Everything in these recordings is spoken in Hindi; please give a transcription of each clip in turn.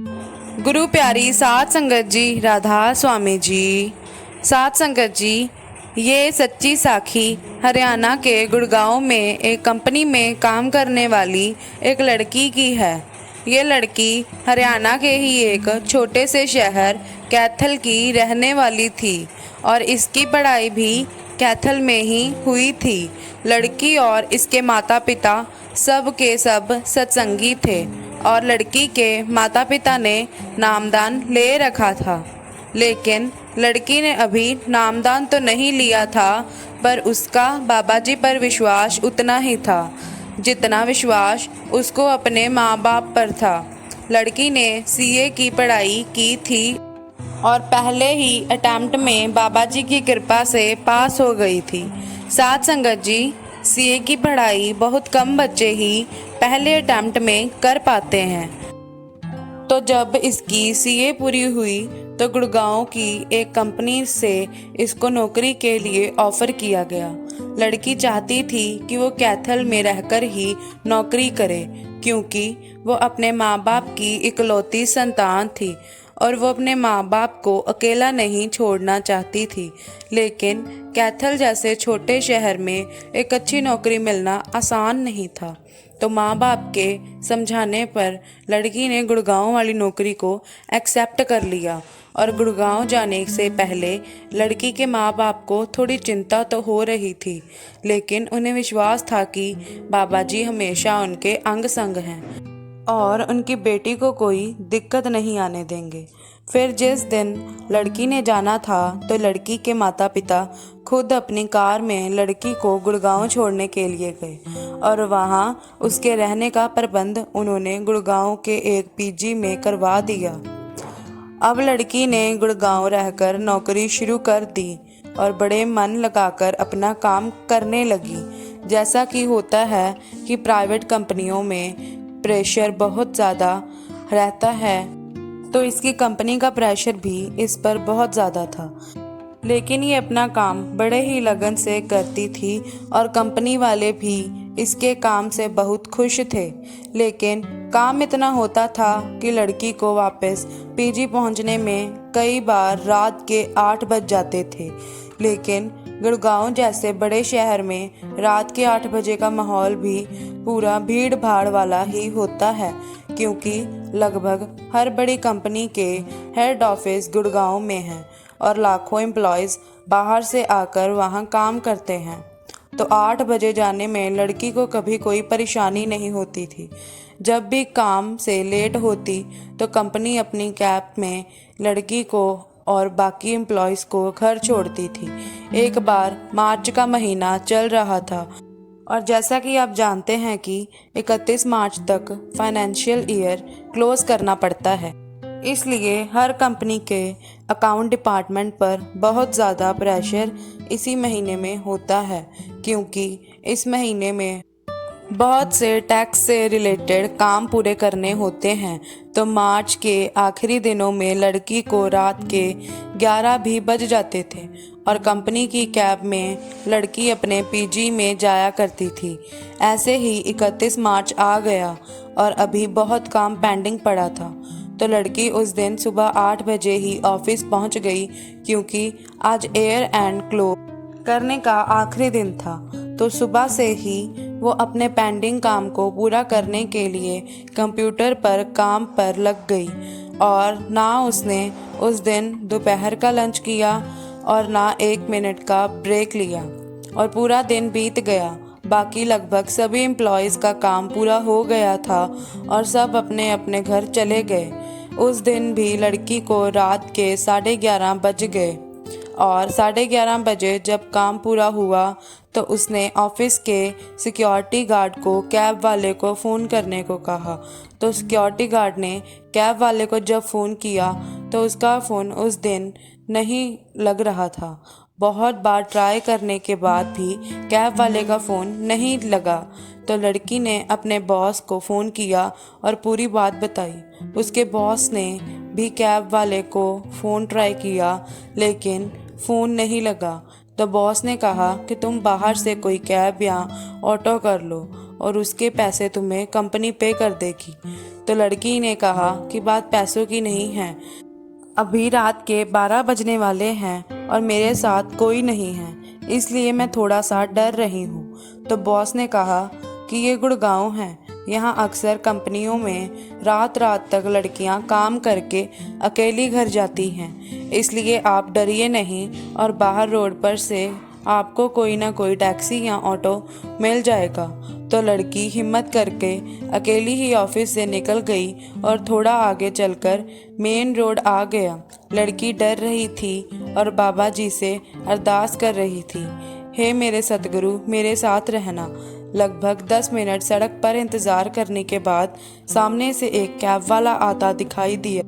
गुरु प्यारी साध संगत जी, राधा स्वामी जी। साध संगत जी, ये सच्ची साखी हरियाणा के गुड़गांव में एक कंपनी में काम करने वाली एक लड़की की है। ये लड़की हरियाणा के ही एक छोटे से शहर कैथल की रहने वाली थी और इसकी पढ़ाई भी कैथल में ही हुई थी। लड़की और इसके माता पिता सब के सब सत्संगी थे और लड़की के माता पिता ने नामदान ले रखा था। लेकिन लड़की ने अभी नामदान तो नहीं लिया था, पर उसका बाबा जी पर विश्वास उतना ही था जितना विश्वास उसको अपने माँ बाप पर था। लड़की ने सीए की पढ़ाई की थी और पहले ही अटेम्प्ट में बाबा जी की कृपा से पास हो गई थी। साथ संगत जी, सीए की पढ़ाई बहुत कम बच्चे ही पहले अटेम्प्ट में कर पाते हैं। तो जब इसकी सीए पूरी हुई तो गुड़गांव की एक कंपनी से इसको नौकरी के लिए ऑफर किया गया। लड़की चाहती थी कि वो कैथल में रहकर ही नौकरी करे, क्योंकि वो अपने माँ बाप की इकलौती संतान थी और वो अपने माँ बाप को अकेला नहीं छोड़ना चाहती थी। लेकिन कैथल जैसे छोटे शहर में एक अच्छी नौकरी मिलना आसान नहीं था। तो माँ बाप के समझाने पर लड़की ने गुड़गांव वाली नौकरी को एक्सेप्ट कर लिया। और गुड़गांव जाने से पहले लड़की के माँ बाप को थोड़ी चिंता तो हो रही थी, लेकिन उन्हें विश्वास था कि बाबा जी हमेशा उनके अंग संग हैं और उनकी बेटी को कोई दिक्कत नहीं आने देंगे। फिर जिस दिन लड़की ने जाना था तो लड़की के माता पिता खुद अपनी कार में लड़की को गुड़गांव छोड़ने के लिए गए और वहां उसके रहने का प्रबंध उन्होंने गुड़गांव के एक पीजी में करवा दिया। अब लड़की ने गुड़गांव रहकर नौकरी शुरू कर दी और बड़े मन लगाकर अपना काम करने लगी। जैसा कि होता है कि प्राइवेट कंपनियों में प्रेशर बहुत ज़्यादा रहता है, तो इसकी कंपनी का प्रेशर भी इस पर बहुत ज़्यादा था। लेकिन ये अपना काम बड़े ही लगन से करती थी और कंपनी वाले भी इसके काम से बहुत खुश थे। लेकिन काम इतना होता था कि लड़की को वापस पीजी पहुंचने में कई बार रात के 8 बज जाते थे। लेकिन गुड़गांव जैसे बड़े शहर में रात के 8 बजे का माहौल भी पूरा भीड़ भाड़ वाला ही होता है, क्योंकि लगभग हर बड़ी कंपनी के हेड ऑफिस गुड़गांव में है और लाखों एम्प्लॉयज़ बाहर से आकर वहां काम करते हैं। तो 8 बजे जाने में लड़की को कभी कोई परेशानी नहीं होती थी। जब भी काम से लेट होती तो कंपनी अपनी कैब में लड़की को और बाकी एम्प्लॉयज़ को घर छोड़ती थी। एक बार मार्च का महीना चल रहा था और जैसा कि आप जानते हैं कि 31 मार्च तक फाइनेंशियल ईयर क्लोज करना पड़ता है, इसलिए हर कंपनी के अकाउंट डिपार्टमेंट पर बहुत ज़्यादा प्रेशर इसी महीने में होता है, क्योंकि इस महीने में बहुत से टैक्स से रिलेटेड काम पूरे करने होते हैं। तो मार्च के आखिरी दिनों में लड़की को रात के 11 भी बज जाते थे और कंपनी की कैब में लड़की अपने पीजी में जाया करती थी। ऐसे ही 31 मार्च आ गया और अभी बहुत काम पेंडिंग पड़ा था। तो लड़की उस दिन सुबह 8 बजे ही ऑफिस पहुंच गई, क्योंकि आज एयर एंड क्लोज करने का आखिरी दिन था। तो सुबह से ही वो अपने पेंडिंग काम को पूरा करने के लिए कंप्यूटर पर काम पर लग गई और ना उसने उस दिन दोपहर का लंच किया और ना 1 मिनट का ब्रेक लिया और पूरा दिन बीत गया। बाकी लगभग सभी एम्प्लॉयज़ का काम पूरा हो गया था और सब अपने अपने घर चले गए। उस दिन भी लड़की को रात के 11:30 बज गए और 11:30 बजे जब काम पूरा हुआ तो उसने ऑफिस के सिक्योरिटी गार्ड को कैब वाले को फ़ोन करने को कहा। तो सिक्योरिटी गार्ड ने कैब वाले को जब फ़ोन किया तो उसका फ़ोन उस दिन नहीं लग रहा था। बहुत बार ट्राई करने के बाद भी कैब वाले का फ़ोन नहीं लगा। तो लड़की ने अपने बॉस को फ़ोन किया और पूरी बात बताई। उसके बॉस ने भी कैब वाले को फ़ोन ट्राई किया, लेकिन फ़ोन नहीं लगा। तो बॉस ने कहा कि तुम बाहर से कोई कैब या ऑटो कर लो और उसके पैसे तुम्हें कंपनी पे कर देगी। तो लड़की ने कहा कि बात पैसों की नहीं है, अभी रात के 12 बजने वाले हैं और मेरे साथ कोई नहीं है, इसलिए मैं थोड़ा सा डर रही हूँ। तो बॉस ने कहा कि ये गुड़गांव है, यहाँ अक्सर कंपनियों में रात रात तक लड़कियाँ काम करके अकेली घर जाती हैं, इसलिए आप डरिए नहीं और बाहर रोड पर से आपको कोई ना कोई टैक्सी या ऑटो मिल जाएगा। तो लड़की हिम्मत करके अकेली ही ऑफिस से निकल गई और थोड़ा आगे चलकर मेन रोड आ गया। लड़की डर रही थी और बाबा जी से अरदास कर रही थी, हे मेरे सतगुरु मेरे साथ रहना। लगभग 10 मिनट सड़क पर इंतज़ार करने के बाद सामने से एक कैब वाला आता दिखाई दिया।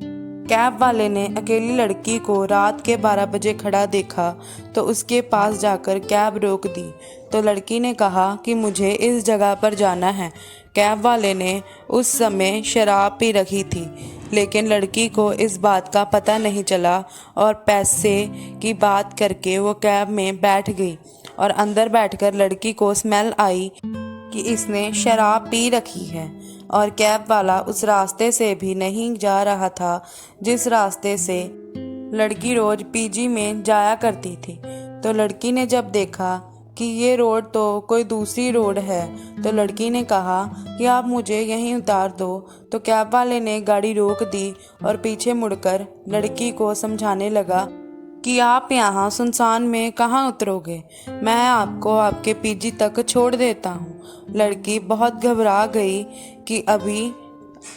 कैब वाले ने अकेली लड़की को रात के 12 बजे खड़ा देखा तो उसके पास जाकर कैब रोक दी। तो लड़की ने कहा कि मुझे इस जगह पर जाना है। कैब वाले ने उस समय शराब पी रखी थी, लेकिन लड़की को इस बात का पता नहीं चला और पैसे की बात करके वो कैब में बैठ गई और अंदर बैठकर लड़की को स्मेल आई कि इसने शराब पी रखी है और कैब वाला उस रास्ते से भी नहीं जा रहा था जिस रास्ते से लड़की रोज पीजी में जाया करती थी। तो लड़की ने जब देखा कि ये रोड तो कोई दूसरी रोड है तो लड़की ने कहा कि आप मुझे यहीं उतार दो। तो कैब वाले ने गाड़ी रोक दी और पीछे मुड़कर लड़की को समझाने लगा कि आप यहाँ सुनसान में कहाँ उतरोगे, मैं आपको आपके पीजी तक छोड़ देता हूँ। लड़की बहुत घबरा गई कि अभी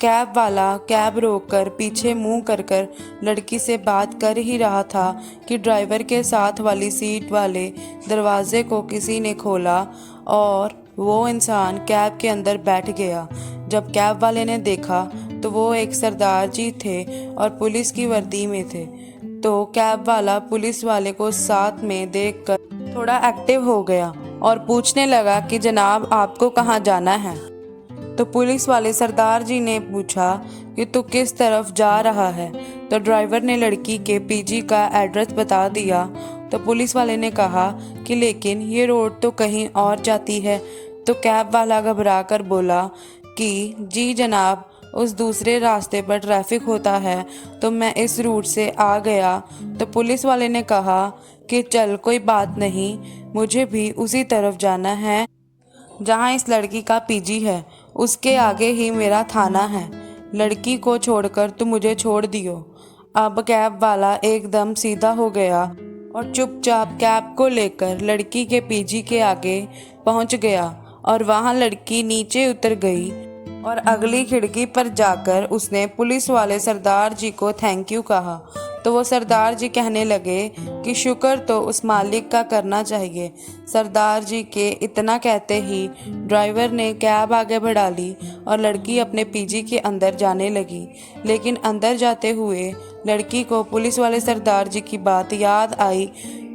कैब वाला कैब रोककर पीछे मुंह कर लड़की से बात कर ही रहा था कि ड्राइवर के साथ वाली सीट वाले दरवाजे को किसी ने खोला और वो इंसान कैब के अंदर बैठ गया। जब कैब वाले ने देखा तो वो एक सरदार जी थे और पुलिस की वर्दी में थे। तो कैब वाला पुलिस वाले को साथ में देखकर थोड़ा एक्टिव हो गया और पूछने लगा कि जनाब आपको कहाँ जाना है। तो पुलिस वाले सरदार जी ने पूछा कि तू किस तरफ जा रहा है। तो ड्राइवर ने लड़की के पीजी का एड्रेस बता दिया। तो पुलिस वाले ने कहा कि लेकिन ये रोड तो कहीं और जाती है। तो कैब वाला घबरा कर बोला कि जी जनाब, उस दूसरे रास्ते पर ट्रैफिक होता है तो मैं इस रूट से आ गया। तो पुलिस वाले ने कहा कि चल कोई बात नहीं, मुझे भी उसी तरफ जाना है जहाँ इस लड़की का पीजी है, उसके आगे ही मेरा थाना है। लड़की को छोड़कर तुम मुझे छोड़ दियो। अब कैब वाला एकदम सीधा हो गया और चुपचाप कैब को लेकर लड़की के पीजी के आगे पहुंच गया और वहां लड़की नीचे उतर गई और अगली खिड़की पर जाकर उसने पुलिस वाले सरदार जी को थैंक यू कहा। तो वो सरदार जी कहने लगे कि शुक्र तो उस मालिक का करना चाहिए। सरदार जी के इतना कहते ही ड्राइवर ने कैब आगे बढ़ा ली और लड़की अपने पीजी के अंदर जाने लगी। लेकिन अंदर जाते हुए लड़की को पुलिस वाले सरदार जी की बात याद आई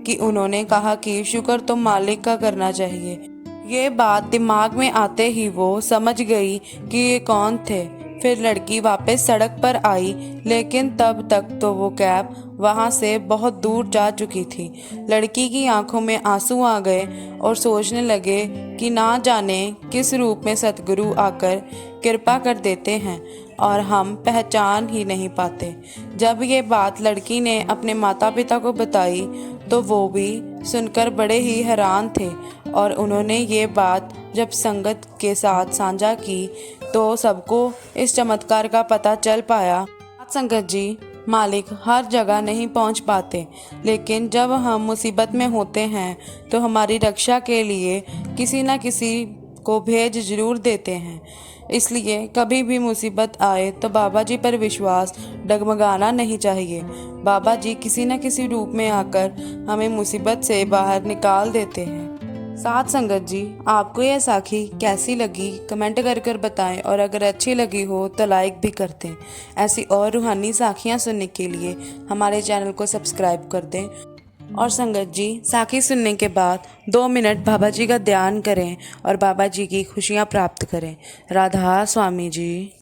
कि उन्होंने कहा कि शुक्र तो मालिक का करना चाहिए। ये बात दिमाग में आते ही वो समझ गई कि ये कौन थे। फिर लड़की वापस सड़क पर आई, लेकिन तब तक तो वो कैब वहाँ से बहुत दूर जा चुकी थी। लड़की की आंखों में आंसू आ गए और सोचने लगे कि ना जाने किस रूप में सतगुरु आकर कृपा कर देते हैं और हम पहचान ही नहीं पाते। जब ये बात लड़की ने अपने माता पिता को बताई तो वो भी सुनकर बड़े ही हैरान थे और उन्होंने ये बात जब संगत के साथ साझा की तो सबको इस चमत्कार का पता चल पाया। संगत जी, मालिक हर जगह नहीं पहुंच पाते, लेकिन जब हम मुसीबत में होते हैं तो हमारी रक्षा के लिए किसी न किसी को भेज जरूर देते हैं। इसलिए कभी भी मुसीबत आए तो बाबा जी पर विश्वास डगमगाना नहीं चाहिए। बाबा जी किसी न किसी रूप में आकर हमें मुसीबत से बाहर निकाल देते हैं। साथ संगत जी, आपको यह साखी कैसी लगी कमेंट कर बताएं और अगर अच्छी लगी हो तो लाइक भी कर दें। ऐसी और रूहानी साखियाँ सुनने के लिए हमारे चैनल को सब्सक्राइब कर दें। और संगत जी, साखी सुनने के बाद 2 मिनट बाबा जी का ध्यान करें और बाबा जी की खुशियाँ प्राप्त करें। राधा स्वामी जी।